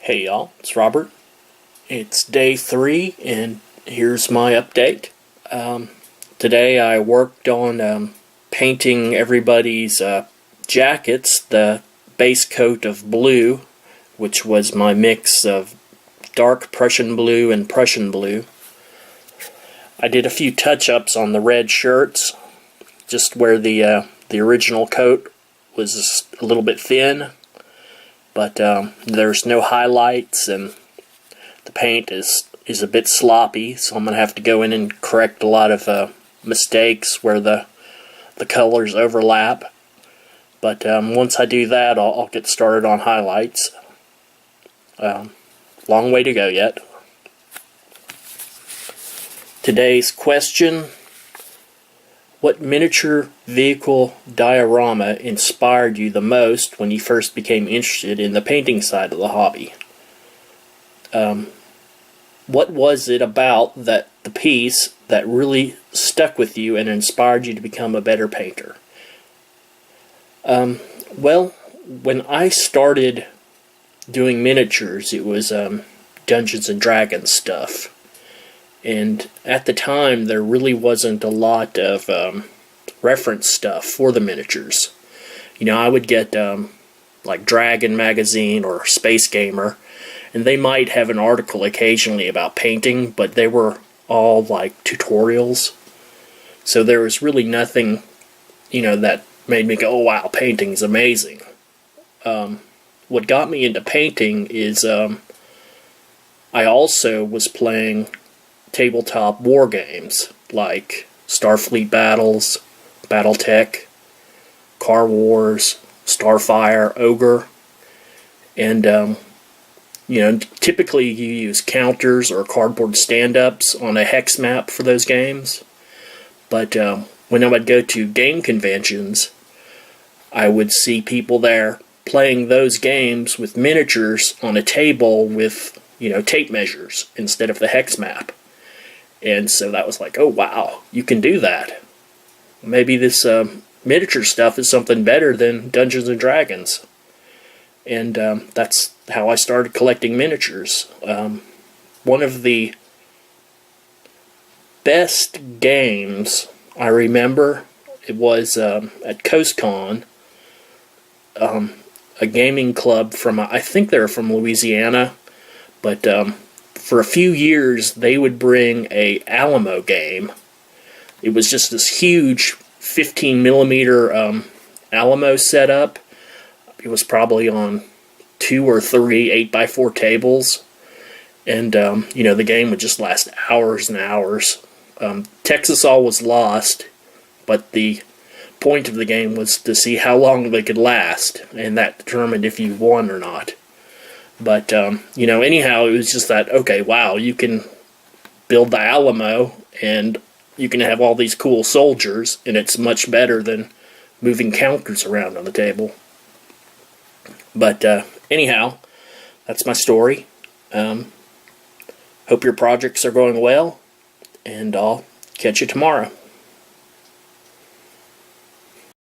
Hey y'all, it's Robert. It's day 3 and here's my update. Today I worked on painting everybody's jackets the base coat of blue, which was my mix of dark Prussian blue and Prussian blue. I did a few touch-ups on the red shirts, just where the original coat was a little bit thin. But there's no highlights and the paint is a bit sloppy, so I'm going to have to go in and correct a lot of mistakes where the colors overlap. But once I do that, I'll get started on highlights. Long way to go yet. Today's question: what miniature vehicle diorama inspired you the most when you first became interested in the painting side of the hobby? What was it about the piece that really stuck with you and inspired you to become a better painter? Well, when I started doing miniatures, it was Dungeons and Dragons stuff. And at the time, there really wasn't a lot of reference stuff for the miniatures. You know, I would get like Dragon Magazine or Space Gamer, and they might have an article occasionally about painting, but they were all like tutorials. So there was really nothing, that made me go, oh wow, painting's amazing. What got me into painting is I also was playing tabletop war games like Starfleet Battles, Battletech, Car Wars, Starfire, Ogre, and typically you use counters or cardboard stand-ups on a hex map for those games. But when I would go to game conventions, I would see people there playing those games with miniatures on a table with tape measures instead of the hex map. And so that was like, oh wow, you can do that. Maybe this miniature stuff is something better than Dungeons and Dragons. And that's how I started collecting miniatures. One of the best games I remember, it was at CoastCon, a gaming club from, I think they're from Louisiana, but for a few years, they would bring a Alamo game. It was just this huge 15mm Alamo setup. It was probably on 2 or 3 8x4 tables. And, the game would just last hours and hours. Texas all was lost, but the point of the game was to see how long they could last, and that determined if you won or not. But, anyhow, it was just that, okay, wow, you can build the Alamo, and you can have all these cool soldiers, and it's much better than moving counters around on the table. But, anyhow, that's my story. Hope your projects are going well, and I'll catch you tomorrow.